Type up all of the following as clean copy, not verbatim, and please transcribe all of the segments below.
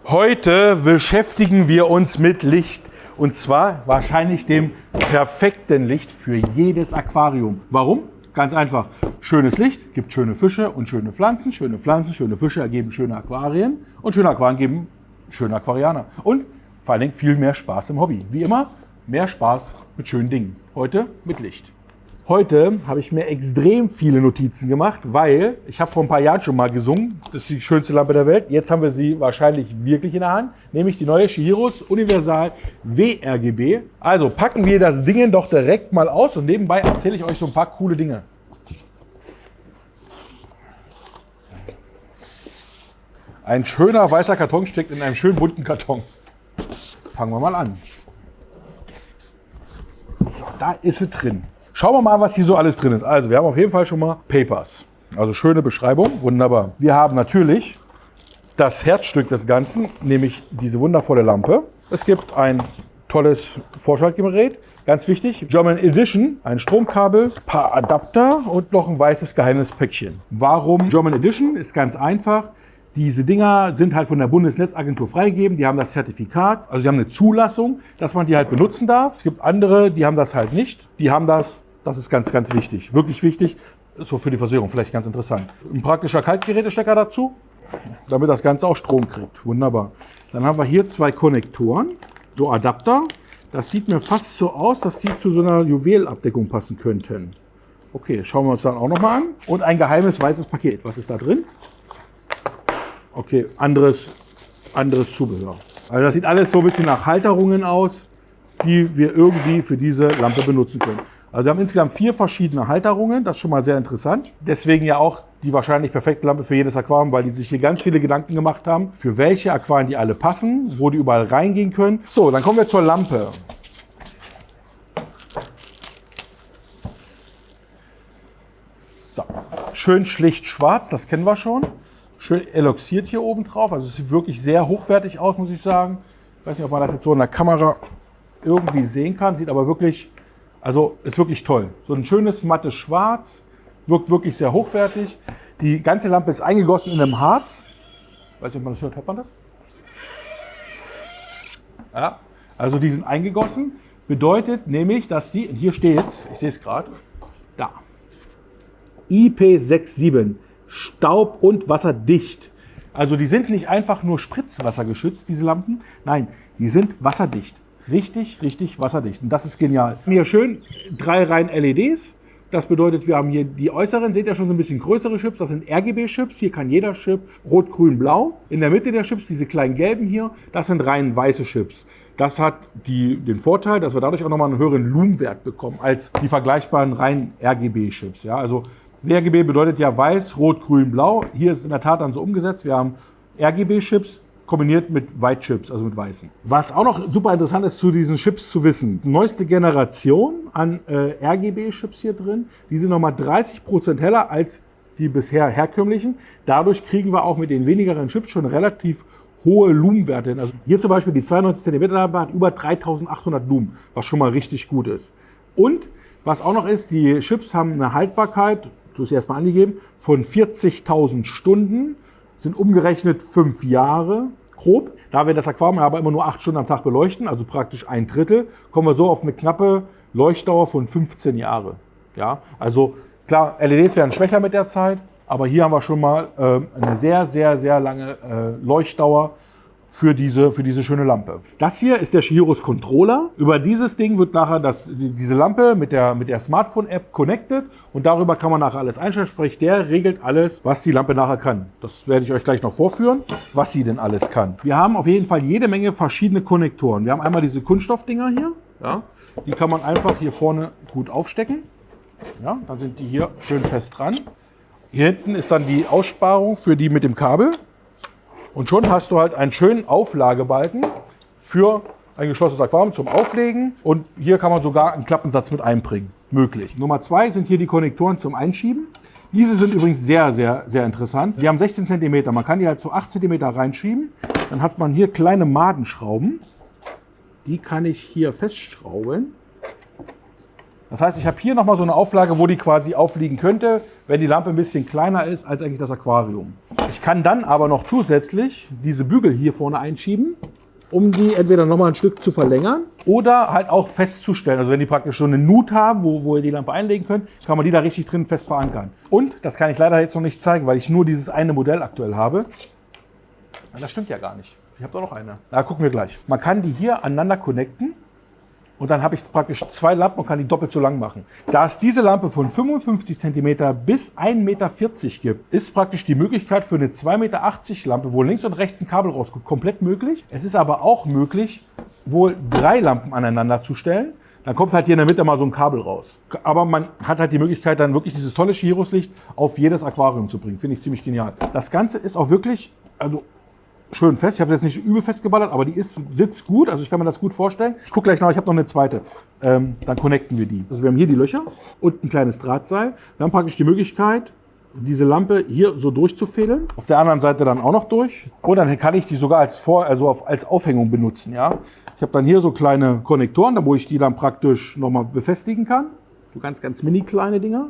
Heute beschäftigen wir uns mit Licht. Und zwar wahrscheinlich dem perfekten Licht für jedes Aquarium. Warum? Ganz einfach. Schönes Licht gibt schöne Fische und schöne Pflanzen. Schöne Pflanzen, schöne Fische ergeben schöne Aquarien. Und schöne Aquarien geben schöne Aquarianer. Und vor allen Dingen viel mehr Spaß im Hobby. Wie immer, mehr Spaß mit schönen Dingen. Heute mit Licht. Heute habe ich mir extrem viele Notizen gemacht, weil ich habe vor ein paar Jahren schon mal gesungen, das ist die schönste Lampe der Welt. Jetzt haben wir sie wahrscheinlich wirklich in der Hand, nämlich die neue Chihiros Universal WRGB. Also packen wir das Ding doch direkt mal aus und nebenbei erzähle ich euch so ein paar coole Dinge. Ein schöner weißer Karton steckt in einem schönen bunten Karton. Fangen wir mal an. So, da ist sie drin. Schauen wir mal, was hier so alles drin ist. Also, wir haben auf jeden Fall schon mal Papers. Also schöne Beschreibung, wunderbar. Wir haben natürlich das Herzstück des Ganzen, nämlich diese wundervolle Lampe. Es gibt ein tolles Vorschaltgerät, ganz wichtig, German Edition, ein Stromkabel, ein paar Adapter und noch ein weißes geheimes Päckchen. Warum German Edition? Ist ganz einfach. Diese Dinger sind halt von der Bundesnetzagentur freigegeben, die haben das Zertifikat, also die haben eine Zulassung, dass man die halt benutzen darf. Es gibt andere, die haben das halt nicht, die haben das ist ganz, ganz wichtig, wirklich wichtig, so für die Versicherung vielleicht ganz interessant. Ein praktischer Kaltgerätestecker dazu, damit das Ganze auch Strom kriegt, wunderbar. Dann haben wir hier zwei Konnektoren, so Adapter, das sieht mir fast so aus, dass die zu so einer Juwelabdeckung passen könnten. Okay, schauen wir uns dann auch nochmal an. Und ein geheimes weißes Paket, was ist da drin? Okay, anderes Zubehör. Also das sieht alles so ein bisschen nach Halterungen aus, die wir irgendwie für diese Lampe benutzen können. Also wir haben insgesamt 4 verschiedene Halterungen, das ist schon mal sehr interessant. Deswegen ja auch die wahrscheinlich perfekte Lampe für jedes Aquarium, weil die sich hier ganz viele Gedanken gemacht haben, für welche Aquarien die alle passen, wo die überall reingehen können. So, dann kommen wir zur Lampe. So, schön schlicht schwarz, das kennen wir schon. Schön eloxiert hier oben drauf, also es sieht wirklich sehr hochwertig aus, muss ich sagen. Ich weiß nicht, ob man das jetzt so in der Kamera irgendwie sehen kann, sieht aber wirklich, also ist wirklich toll. So ein schönes mattes Schwarz, wirkt wirklich sehr hochwertig. Die ganze Lampe ist eingegossen in einem Harz. Ich weiß nicht, ob man das hört, hört man das? Ja, also die sind eingegossen, bedeutet nämlich, dass die, hier steht es, ich sehe es gerade, da, IP67. Staub- und wasserdicht. Also die sind nicht einfach nur spritzwassergeschützt, diese Lampen. Nein, die sind wasserdicht. Richtig, richtig wasserdicht. Und das ist genial. Hier schön 3 Reihen LEDs. Das bedeutet, wir haben hier die äußeren, seht ihr schon so ein bisschen größere Chips. Das sind RGB-Chips. Hier kann jeder Chip rot, grün, blau. In der Mitte der Chips, diese kleinen gelben hier, das sind rein weiße Chips. Das hat den Vorteil, dass wir dadurch auch nochmal einen höheren Lumenwert bekommen als die vergleichbaren rein RGB-Chips. Ja, also WRGB bedeutet ja weiß, rot, grün, blau. Hier ist es in der Tat dann so umgesetzt. Wir haben RGB-Chips kombiniert mit White Chips, also mit weißen. Was auch noch super interessant ist, zu diesen Chips zu wissen. Neueste Generation an RGB-Chips hier drin. Die sind nochmal 30% heller als die bisher herkömmlichen. Dadurch kriegen wir auch mit den wenigeren Chips schon relativ hohe Lumenwerte hin. Also hier zum Beispiel die 92 cm Lampe hat über 3800 Lumen, was schon mal richtig gut ist. Und was auch noch ist, die Chips haben eine Haltbarkeit, du hast erstmal angegeben, von 40.000 Stunden, sind umgerechnet 5 Jahre, grob. Da wir das Aquarium aber immer nur 8 Stunden am Tag beleuchten, also praktisch 1/3, kommen wir so auf eine knappe Leuchtdauer von 15 Jahre. Ja, also klar, LEDs werden schwächer mit der Zeit, aber hier haben wir schon mal eine sehr, sehr, sehr lange Leuchtdauer für diese schöne Lampe. Das hier ist der Chihiros Controller. Über dieses Ding wird nachher diese Lampe mit der Smartphone-App connected und darüber kann man nachher alles einstellen. Sprich, der regelt alles, was die Lampe nachher kann. Das werde ich euch gleich noch vorführen, was sie denn alles kann. Wir haben auf jeden Fall jede Menge verschiedene Konnektoren. Wir haben einmal diese Kunststoffdinger hier. Ja, die kann man einfach hier vorne gut aufstecken. Ja, dann sind die hier schön fest dran. Hier hinten ist dann die Aussparung für die mit dem Kabel. Und schon hast du halt einen schönen Auflagebalken für ein geschlossenes Aquarium zum Auflegen. Und hier kann man sogar einen Klappensatz mit einbringen. Möglich. Nummer 2 sind hier die Konnektoren zum Einschieben. Diese sind übrigens sehr, sehr, sehr interessant. Die haben 16 cm. Man kann die halt so 8 cm reinschieben. Dann hat man hier kleine Madenschrauben. Die kann ich hier festschrauben. Das heißt, ich habe hier nochmal so eine Auflage, wo die quasi aufliegen könnte, wenn die Lampe ein bisschen kleiner ist als eigentlich das Aquarium. Ich kann dann aber noch zusätzlich diese Bügel hier vorne einschieben, um die entweder nochmal ein Stück zu verlängern oder halt auch festzustellen. Also wenn die praktisch so eine Nut haben, wo ihr die Lampe einlegen könnt, kann man die da richtig drin fest verankern. Und, das kann ich leider jetzt noch nicht zeigen, weil ich nur dieses eine Modell aktuell habe. Das stimmt ja gar nicht. Ich habe doch noch eine. Da gucken wir gleich. Man kann die hier aneinander connecten. Und dann habe ich praktisch 2 Lampen und kann die doppelt so lang machen. Da es diese Lampe von 55 cm bis 1,40 Meter gibt, ist praktisch die Möglichkeit für eine 2,80 Meter Lampe, wo links und rechts ein Kabel rauskommt, komplett möglich. Es ist aber auch möglich, wohl 3 Lampen aneinander zu stellen. Dann kommt halt hier in der Mitte mal so ein Kabel raus. Aber man hat halt die Möglichkeit, dann wirklich dieses tolle Chiruslicht auf jedes Aquarium zu bringen. Finde ich ziemlich genial. Das Ganze ist auch wirklich, also schön fest. Ich habe jetzt nicht übel festgeballert, aber die sitzt gut. Also ich kann mir das gut vorstellen. Ich gucke gleich nach, ich habe noch eine zweite. Dann connecten wir die. Also wir haben hier die Löcher und ein kleines Drahtseil. Wir haben praktisch die Möglichkeit, diese Lampe hier so durchzufädeln. Auf der anderen Seite dann auch noch durch. Und dann kann ich die sogar als Aufhängung benutzen. Ja? Ich habe dann hier so kleine Konnektoren, wo ich die dann praktisch nochmal befestigen kann. So ganz, ganz mini kleine Dinger.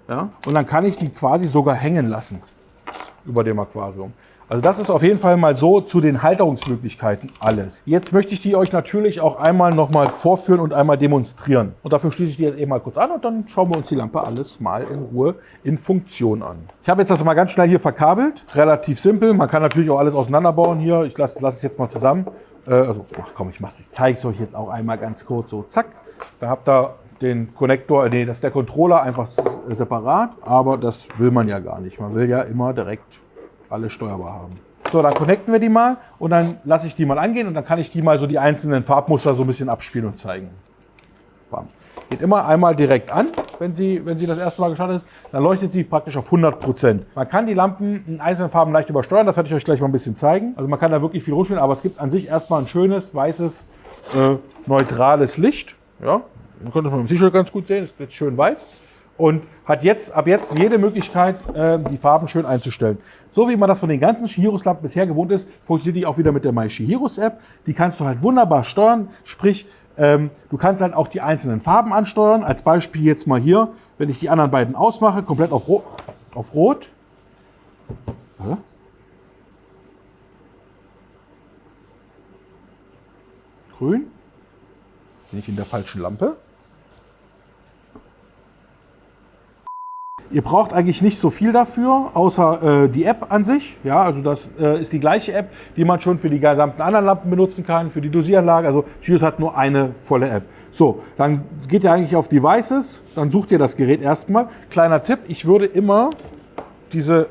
Ja? Und dann kann ich die quasi sogar hängen lassen über dem Aquarium. Also das ist auf jeden Fall mal so zu den Halterungsmöglichkeiten alles. Jetzt möchte ich die euch natürlich auch einmal nochmal vorführen und einmal demonstrieren. Und dafür schließe ich die jetzt eben mal kurz an und dann schauen wir uns die Lampe alles mal in Ruhe in Funktion an. Ich habe jetzt das mal ganz schnell hier verkabelt. Relativ simpel. Man kann natürlich auch alles auseinanderbauen hier. Ich lasse es jetzt mal zusammen. Ich zeige es euch jetzt auch einmal ganz kurz. So, zack. Da habt ihr den Konnektor, das ist der Controller, einfach separat. Aber das will man ja gar nicht. Man will ja immer direkt alles steuerbar haben. So, dann connecten wir die mal und dann lasse ich die mal angehen und dann kann ich die mal so die einzelnen Farbmuster so ein bisschen abspielen und zeigen. Bam. Geht immer einmal direkt an, wenn sie das erste Mal gestartet ist. Dann leuchtet sie praktisch auf 100%. Man kann die Lampen in einzelnen Farben leicht übersteuern, das werde ich euch gleich mal ein bisschen zeigen. Also man kann da wirklich viel rumspielen, aber es gibt an sich erstmal ein schönes, weißes, neutrales Licht. Ja, man könnte das mal im T-Shirt ganz gut sehen, ist jetzt schön weiß. Und hat ab jetzt jede Möglichkeit, die Farben schön einzustellen. So wie man das von den ganzen Chirus-Lampen bisher gewohnt ist, funktioniert die auch wieder mit der MyChirus-App. Die kannst du halt wunderbar steuern, sprich, du kannst halt auch die einzelnen Farben ansteuern. Als Beispiel jetzt mal hier, wenn ich die anderen beiden ausmache, komplett auf Rot. Hä? Grün. Bin ich in der falschen Lampe? Ihr braucht eigentlich nicht so viel dafür, außer die App an sich. Ja, also das ist die gleiche App, die man schon für die gesamten anderen Lampen benutzen kann, für die Dosieranlage. Also Chirus hat nur eine volle App. So, dann geht ihr eigentlich auf Devices, dann sucht ihr das Gerät erstmal. Kleiner Tipp, ich würde immer ihr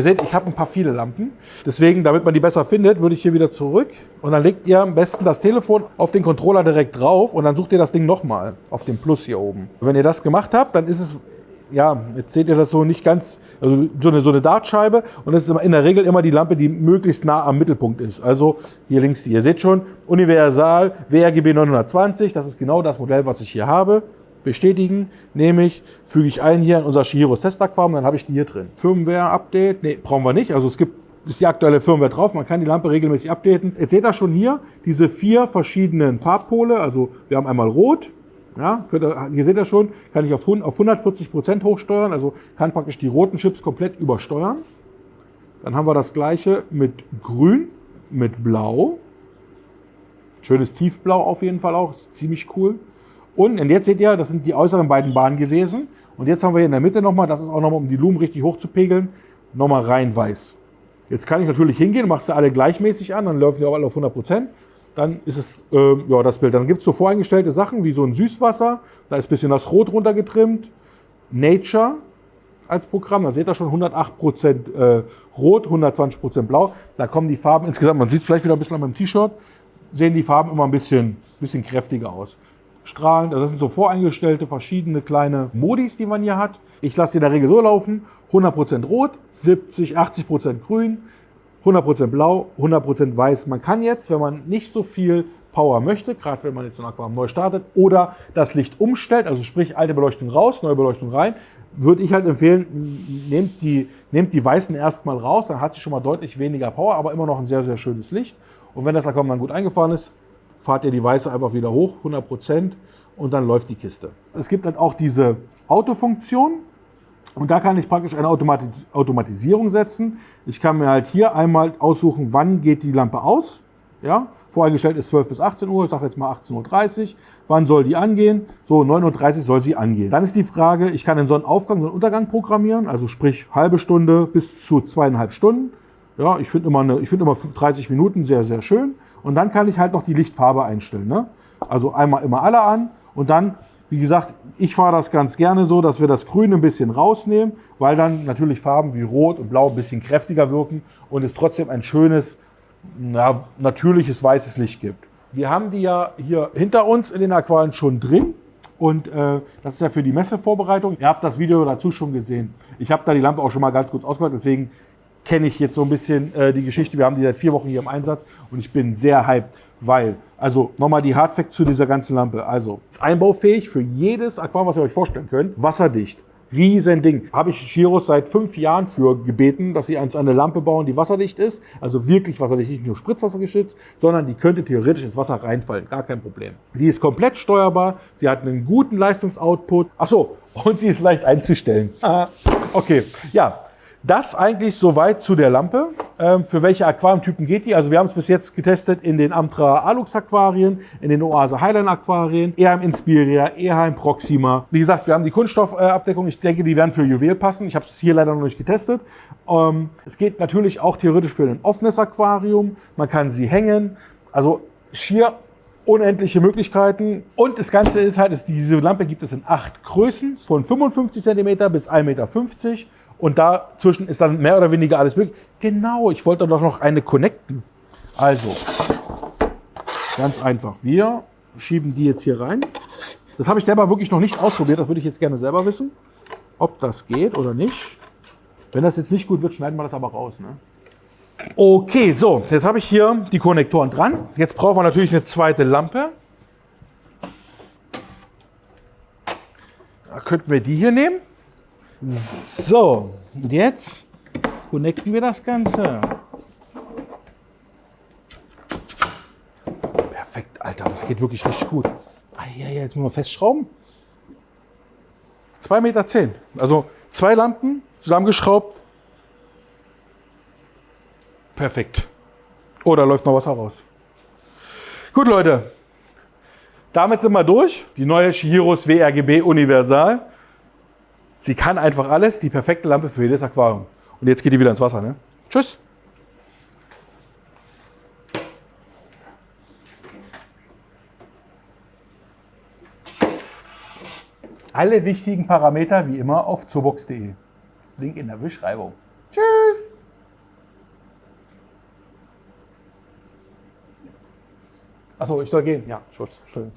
seht, ich habe viele Lampen. Deswegen, damit man die besser findet, würde ich hier wieder zurück. Und dann legt ihr am besten das Telefon auf den Controller direkt drauf und dann sucht ihr das Ding nochmal auf dem Plus hier oben. Und wenn ihr das gemacht habt, dann ist es, ja, jetzt seht ihr das so nicht ganz, also so eine Dartscheibe und das ist in der Regel immer die Lampe, die möglichst nah am Mittelpunkt ist. Also hier links, ihr seht schon, Universal WRGB 920, das ist genau das Modell, was ich hier habe. Bestätigen, nehme ich, füge ich ein hier in unser Chirus Testaquarium, dann habe ich die hier drin. Firmware-Update, nee, brauchen wir nicht, also ist die aktuelle Firmware drauf, man kann die Lampe regelmäßig updaten. Jetzt seht ihr schon hier diese 4 verschiedenen Farbpole, also wir haben einmal Rot, ja, hier seht ihr schon, kann ich auf 140% hochsteuern, also kann praktisch die roten Chips komplett übersteuern. Dann haben wir das gleiche mit Grün, mit Blau, schönes Tiefblau auf jeden Fall auch, ziemlich cool. Und jetzt seht ihr, das sind die äußeren beiden Bahnen gewesen. Und jetzt haben wir hier in der Mitte nochmal, das ist auch nochmal, um die Lumen richtig hoch zu pegeln, nochmal rein weiß. Jetzt kann ich natürlich hingehen, machst du alle gleichmäßig an, dann laufen die auch alle auf 100%. Dann ist es das Bild. Dann gibt es so voreingestellte Sachen wie so ein Süßwasser. Da ist ein bisschen das Rot runtergetrimmt. Nature als Programm, da seht ihr schon 108% Rot, 120% Blau. Da kommen die Farben insgesamt, man sieht es vielleicht wieder ein bisschen an meinem T-Shirt, sehen die Farben immer ein bisschen kräftiger aus. Strahlend, das sind so voreingestellte verschiedene kleine Modis, die man hier hat. Ich lasse die in der Regel so laufen, 100% Rot, 80% Grün, 100% Blau, 100% Weiß. Man kann jetzt, wenn man nicht so viel Power möchte, gerade wenn man jetzt so ein Aquarium neu startet oder das Licht umstellt, also sprich alte Beleuchtung raus, neue Beleuchtung rein, würde ich halt empfehlen, nehmt die Weißen erstmal raus, dann hat sie schon mal deutlich weniger Power, aber immer noch ein sehr, sehr schönes Licht. Und wenn das Aquarium dann gut eingefahren ist, fahrt ihr die Weiße einfach wieder hoch, 100%. und dann läuft die Kiste. Es gibt halt auch diese Autofunktion und da kann ich praktisch eine Automatisierung setzen. Ich kann mir halt hier einmal aussuchen, wann geht die Lampe aus. Ja? Voreingestellt ist 12 bis 18 Uhr, ich sage jetzt mal 18:30 Uhr. Wann soll die angehen? So, 9:30 Uhr soll sie angehen. Dann ist die Frage, ich kann einen Sonnenaufgang, so einen Untergang programmieren, also sprich halbe Stunde bis zu 2,5 Stunden. Ja, ich finde immer 30 Minuten sehr, sehr schön. Und dann kann ich halt noch die Lichtfarbe einstellen. Ne? Also einmal immer alle an und dann, wie gesagt, ich fahre das ganz gerne so, dass wir das Grün ein bisschen rausnehmen, weil dann natürlich Farben wie Rot und Blau ein bisschen kräftiger wirken und es trotzdem ein schönes, natürliches weißes Licht gibt. Wir haben die ja hier hinter uns in den Aquarien schon drin und das ist ja für die Messevorbereitung. Ihr habt das Video dazu schon gesehen. Ich habe da die Lampe auch schon mal ganz kurz ausgemacht, deswegen kenne ich jetzt so ein bisschen die Geschichte. Wir haben die seit 4 Wochen hier im Einsatz und ich bin sehr hyped, weil, also nochmal die Hardfacts zu dieser ganzen Lampe. Also, ist einbaufähig für jedes Aquarium, was ihr euch vorstellen könnt. Wasserdicht. Riesen Ding. Habe ich Chiros seit 5 Jahren für gebeten, dass sie eine Lampe bauen, die wasserdicht ist. Also wirklich wasserdicht, nicht nur spritzwassergeschützt, sondern die könnte theoretisch ins Wasser reinfallen. Gar kein Problem. Sie ist komplett steuerbar. Sie hat einen guten Leistungsoutput. Ach so, und sie ist leicht einzustellen. Okay, ja. Das eigentlich soweit zu der Lampe. Für welche Aquariumtypen geht die? Also wir haben es bis jetzt getestet in den Amtra Alux Aquarien, in den Oase Highline Aquarien, Eheim Inspiria, Eheim Proxima. Wie gesagt, wir haben die Kunststoffabdeckung. Ich denke, die werden für Juwel passen. Ich habe es hier leider noch nicht getestet. Es geht natürlich auch theoretisch für ein offenes Aquarium. Man kann sie hängen. Also schier unendliche Möglichkeiten. Und das Ganze ist halt, diese Lampe gibt es in 8 Größen, von 55 cm bis 1,50 Meter. Und dazwischen ist dann mehr oder weniger alles möglich. Genau, ich wollte doch noch eine connecten. Also, ganz einfach. Wir schieben die jetzt hier rein. Das habe ich selber wirklich noch nicht ausprobiert. Das würde ich jetzt gerne selber wissen, ob das geht oder nicht. Wenn das jetzt nicht gut wird, schneiden wir das aber raus. Ne? Okay, so, jetzt habe ich hier die Konnektoren dran. Jetzt brauchen wir natürlich eine zweite Lampe. Da könnten wir die hier nehmen. So, und jetzt connecten wir das Ganze. Perfekt, Alter, das geht wirklich richtig gut. Ja, jetzt müssen wir festschrauben. 2,10 Meter. Also 2 Lampen zusammengeschraubt. Perfekt. Oh, da läuft noch Wasser raus. Gut, Leute. Damit sind wir durch. Die neue Chiros WRGB Universal. Sie kann einfach alles, die perfekte Lampe für jedes Aquarium. Und jetzt geht die wieder ins Wasser. Ne? Tschüss. Alle wichtigen Parameter wie immer auf zoobox.de. Link in der Beschreibung. Tschüss. Achso, ich soll gehen. Ja, Schluss. Schön.